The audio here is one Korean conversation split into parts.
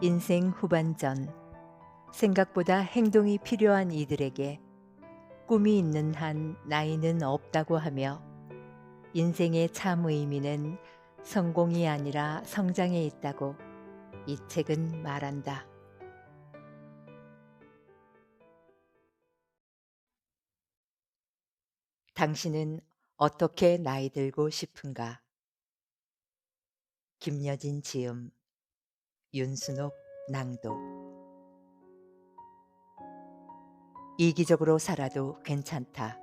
인생 후반전, 생각보다 행동이 필요한 이들에게 꿈이 있는 한 나이는 없다고 하며 인생의 참 의미는 성공이 아니라 성장에 있다고 이 책은 말한다. 당신은 어떻게 나이 들고 싶은가? 김여진 지음, 윤순옥 낭독. 이기적으로 살아도 괜찮다.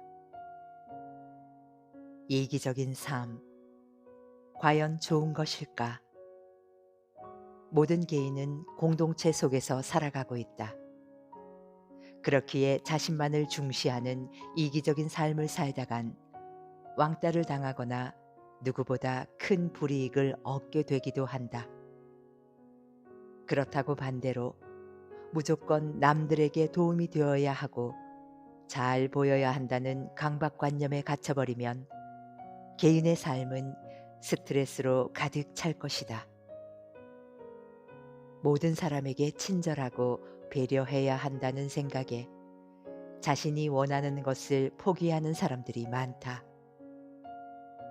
이기적인 삶, 과연 좋은 것일까? 모든 개인은 공동체 속에서 살아가고 있다. 그렇기에 자신만을 중시하는 이기적인 삶을 살다간 왕따를 당하거나 누구보다 큰 불이익을 얻게 되기도 한다. 그렇다고 반대로 무조건 남들에게 도움이 되어야 하고 잘 보여야 한다는 강박관념에 갇혀버리면 개인의 삶은 스트레스로 가득 찰 것이다. 모든 사람에게 친절하고 배려해야 한다는 생각에 자신이 원하는 것을 포기하는 사람들이 많다.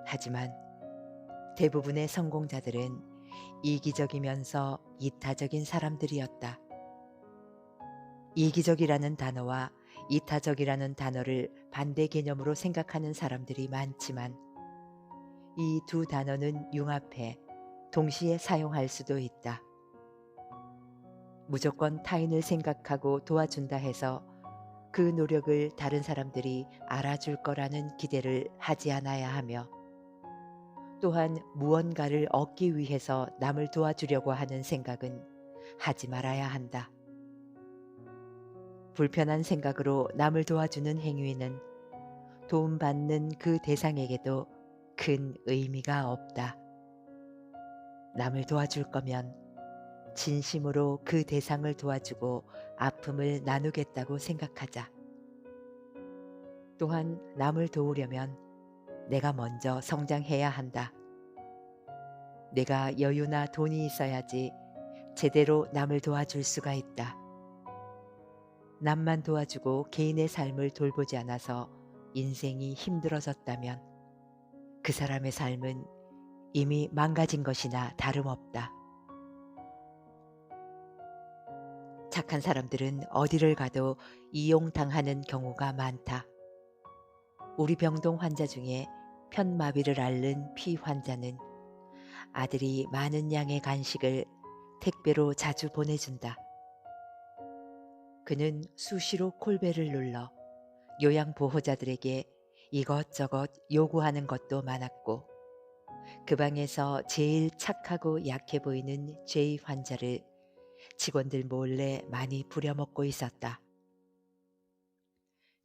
하지만 대부분의 성공자들은 이기적이면서 이타적인 사람들이었다. 이기적이라는 단어와 이타적이라는 단어를 반대 개념으로 생각하는 사람들이 많지만 이 두 단어는 융합해 동시에 사용할 수도 있다. 무조건 타인을 생각하고 도와준다 해서 그 노력을 다른 사람들이 알아줄 거라는 기대를 하지 않아야 하며 또한 무언가를 얻기 위해서 남을 도와주려고 하는 생각은 하지 말아야 한다. 불편한 생각으로 남을 도와주는 행위는 도움받는 그 대상에게도 큰 의미가 없다. 남을 도와줄 거면 진심으로 그 대상을 도와주고 아픔을 나누겠다고 생각하자. 또한 남을 도우려면 내가 먼저 성장해야 한다. 내가 여유나 돈이 있어야지 제대로 남을 도와줄 수가 있다. 남만 도와주고 개인의 삶을 돌보지 않아서 인생이 힘들어졌다면 그 사람의 삶은 이미 망가진 것이나 다름없다. 착한 사람들은 어디를 가도 이용당하는 경우가 많다. 우리 병동 환자 중에 편마비를 앓는 피 환자는 아들이 많은 양의 간식을 택배로 자주 보내준다. 그는 수시로 콜벨을 눌러 요양보호자들에게 이것저것 요구하는 것도 많았고 그 방에서 제일 착하고 약해 보이는 J 환자를 직원들 몰래 많이 부려먹고 있었다.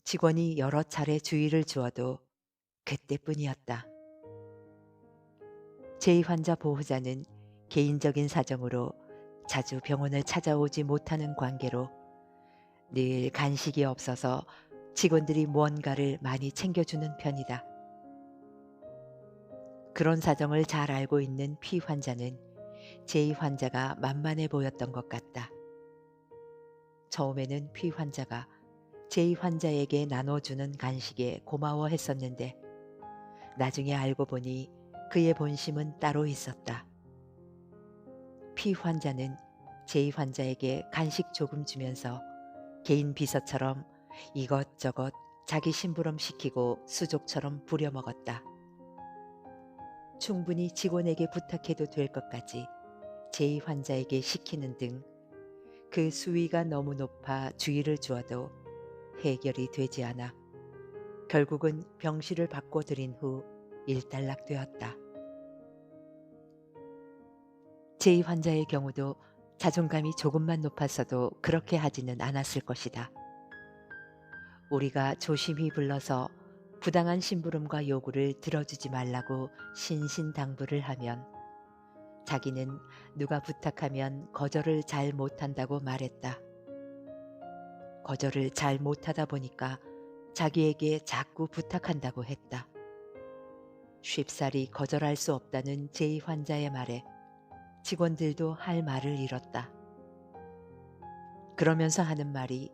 직원이 여러 차례 주의를 주어도 그때뿐이었다. J 환자 보호자는 개인적인 사정으로 자주 병원을 찾아오지 못하는 관계로 늘 간식이 없어서 직원들이 무언가를 많이 챙겨주는 편이다. 그런 사정을 잘 알고 있는 P 환자는 J 환자가 만만해 보였던 것 같다. 처음에는 P 환자가 J 환자에게 나눠주는 간식에 고마워했었는데 나중에 알고 보니 그의 본심은 따로 있었다. P 환자는 J 환자에게 간식 조금 주면서 개인 비서처럼 이것저것 자기 심부름 시키고 수족처럼 부려먹었다. 충분히 직원에게 부탁해도 될 것까지 J 환자에게 시키는 등 그 수위가 너무 높아 주의를 주어도 해결이 되지 않아 결국은 병실을 바꿔들인 후 일단락되었다. J 환자의 경우도 자존감이 조금만 높았어도 그렇게 하지는 않았을 것이다. 우리가 조심히 불러서 부당한 심부름과 요구를 들어주지 말라고 신신당부를 하면 자기는 누가 부탁하면 거절을 잘 못한다고 말했다. 거절을 잘 못하다 보니까 자기에게 자꾸 부탁한다고 했다. 쉽사리 거절할 수 없다는 J 환자의 말에 직원들도 할 말을 잃었다. 그러면서 하는 말이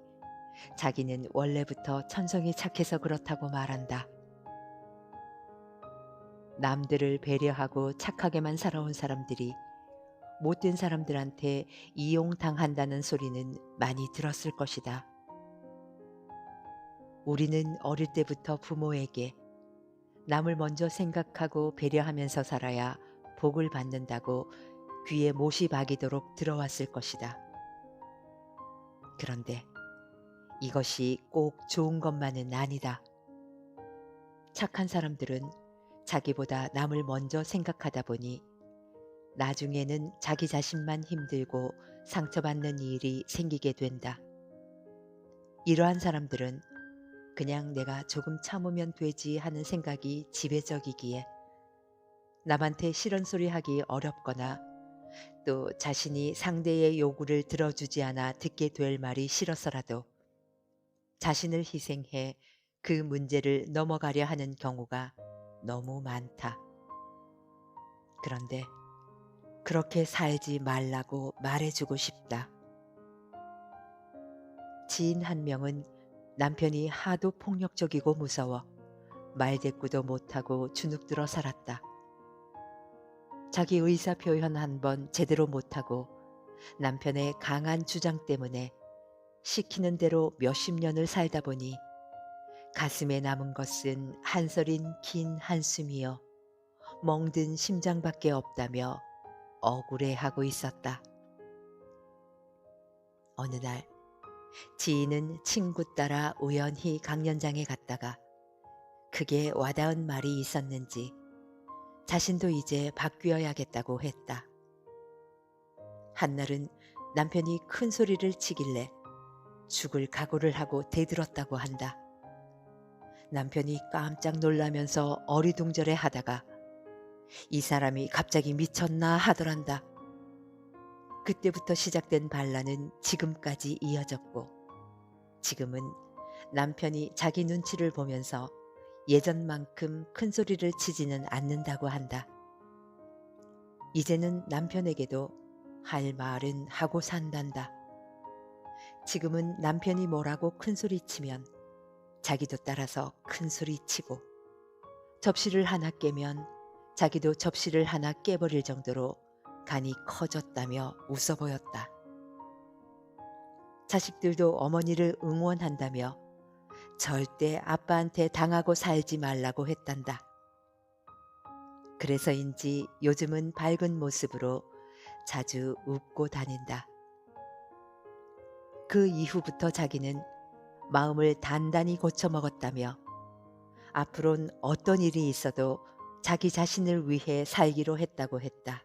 자기는 원래부터 천성이 착해서 그렇다고 말한다. 남들을 배려하고 착하게만 살아온 사람들이 못된 사람들한테 이용당한다는 소리는 많이 들었을 것이다. 우리는 어릴 때부터 부모에게 남을 먼저 생각하고 배려하면서 살아야 복을 받는다고 귀에 못이 박이도록 들어왔을 것이다. 그런데 이것이 꼭 좋은 것만은 아니다. 착한 사람들은 자기보다 남을 먼저 생각하다 보니 나중에는 자기 자신만 힘들고 상처받는 일이 생기게 된다. 이러한 사람들은 그냥 내가 조금 참으면 되지 하는 생각이 지배적이기에 남한테 싫은 소리 하기 어렵거나 또 자신이 상대의 요구를 들어주지 않아 듣게 될 말이 싫어서라도 자신을 희생해 그 문제를 넘어가려 하는 경우가 너무 많다. 그런데 그렇게 살지 말라고 말해주고 싶다. 지인 한 명은 남편이 하도 폭력적이고 무서워 말대꾸도 못하고 주눅들어 살았다. 자기 의사 표현 한 번 제대로 못하고 남편의 강한 주장 때문에 시키는 대로 몇십 년을 살다 보니 가슴에 남은 것은 한서린 긴 한숨이여 멍든 심장밖에 없다며 억울해하고 있었다. 어느 날 지인은 친구 따라 우연히 강연장에 갔다가 크게 와닿은 말이 있었는지 자신도 이제 바뀌어야겠다고 했다. 한날은 남편이 큰 소리를 치길래 죽을 각오를 하고 대들었다고 한다. 남편이 깜짝 놀라면서 어리둥절해 하다가 이 사람이 갑자기 미쳤나 하더란다. 그때부터 시작된 반란은 지금까지 이어졌고 지금은 남편이 자기 눈치를 보면서 예전만큼 큰 소리를 치지는 않는다고 한다. 이제는 남편에게도 할 말은 하고 산단다. 지금은 남편이 뭐라고 큰 소리 치면 자기도 따라서 큰 소리 치고 접시를 하나 깨면 자기도 접시를 하나 깨버릴 정도로 간이 커졌다며 웃어 보였다. 자식들도 어머니를 응원한다며 절대 아빠한테 당하고 살지 말라고 했단다. 그래서인지 요즘은 밝은 모습으로 자주 웃고 다닌다. 그 이후부터 자기는 마음을 단단히 고쳐먹었다며 앞으론 어떤 일이 있어도 자기 자신을 위해 살기로 했다고 했다.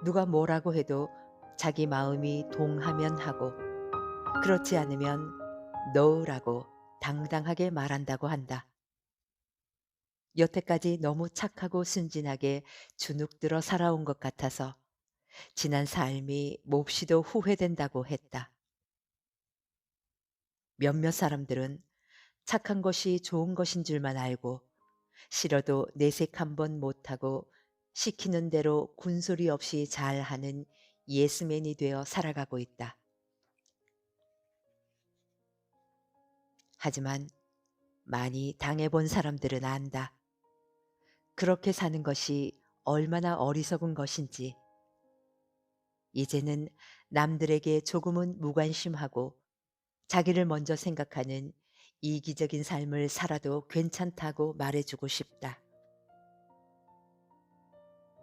누가 뭐라고 해도 자기 마음이 동하면 하고 그렇지 않으면 노라고 당당하게 말한다고 한다. 여태까지 너무 착하고 순진하게 주눅들어 살아온 것 같아서 지난 삶이 몹시도 후회된다고 했다. 몇몇 사람들은 착한 것이 좋은 것인 줄만 알고 싫어도 내색 한번 못하고 시키는 대로 군소리 없이 잘하는 예스맨이 되어 살아가고 있다. 하지만 많이 당해본 사람들은 안다. 그렇게 사는 것이 얼마나 어리석은 것인지. 이제는 남들에게 조금은 무관심하고 자기를 먼저 생각하는 이기적인 삶을 살아도 괜찮다고 말해주고 싶다.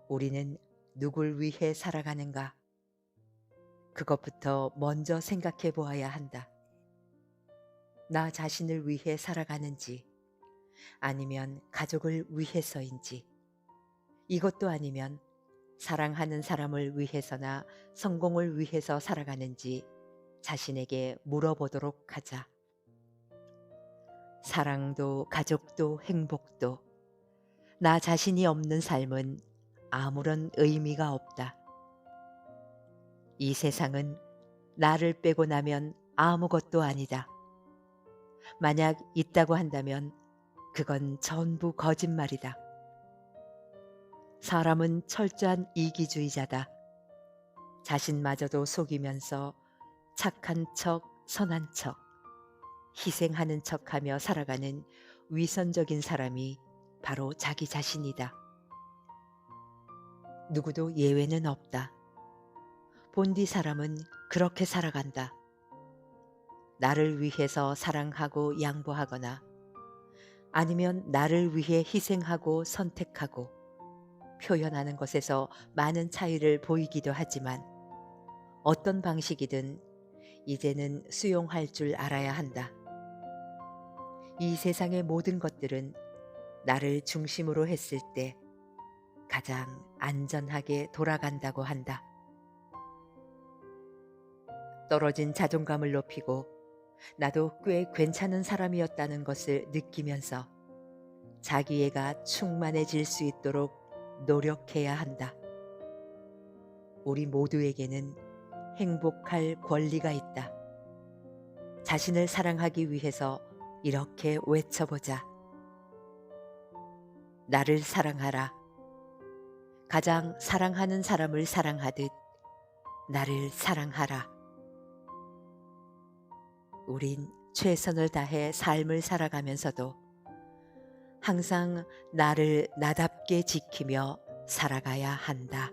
우리는 누굴 위해 살아가는가? 그것부터 먼저 생각해 보아야 한다. 나 자신을 위해 살아가는지 아니면 가족을 위해서인지 이것도 아니면 사랑하는 사람을 위해서나 성공을 위해서 살아가는지 자신에게 물어보도록 하자. 사랑도 가족도 행복도 나 자신이 없는 삶은 아무런 의미가 없다. 이 세상은 나를 빼고 나면 아무것도 아니다. 만약 있다고 한다면 그건 전부 거짓말이다. 사람은 철저한 이기주의자다. 자신마저도 속이면서 착한 척, 선한 척, 희생하는 척하며 살아가는 위선적인 사람이 바로 자기 자신이다. 누구도 예외는 없다. 본디 사람은 그렇게 살아간다. 나를 위해서 사랑하고 양보하거나 아니면 나를 위해 희생하고 선택하고 표현하는 것에서 많은 차이를 보이기도 하지만 어떤 방식이든 이제는 수용할 줄 알아야 한다. 이 세상의 모든 것들은 나를 중심으로 했을 때 가장 안전하게 돌아간다고 한다. 떨어진 자존감을 높이고 나도 꽤 괜찮은 사람이었다는 것을 느끼면서 자기애가 충만해질 수 있도록 노력해야 한다. 우리 모두에게는 행복할 권리가 있다. 자신을 사랑하기 위해서 이렇게 외쳐보자. 나를 사랑하라. 가장 사랑하는 사람을 사랑하듯 나를 사랑하라. 우린 최선을 다해 삶을 살아가면서도 항상 나를 나답게 지키며 살아가야 한다.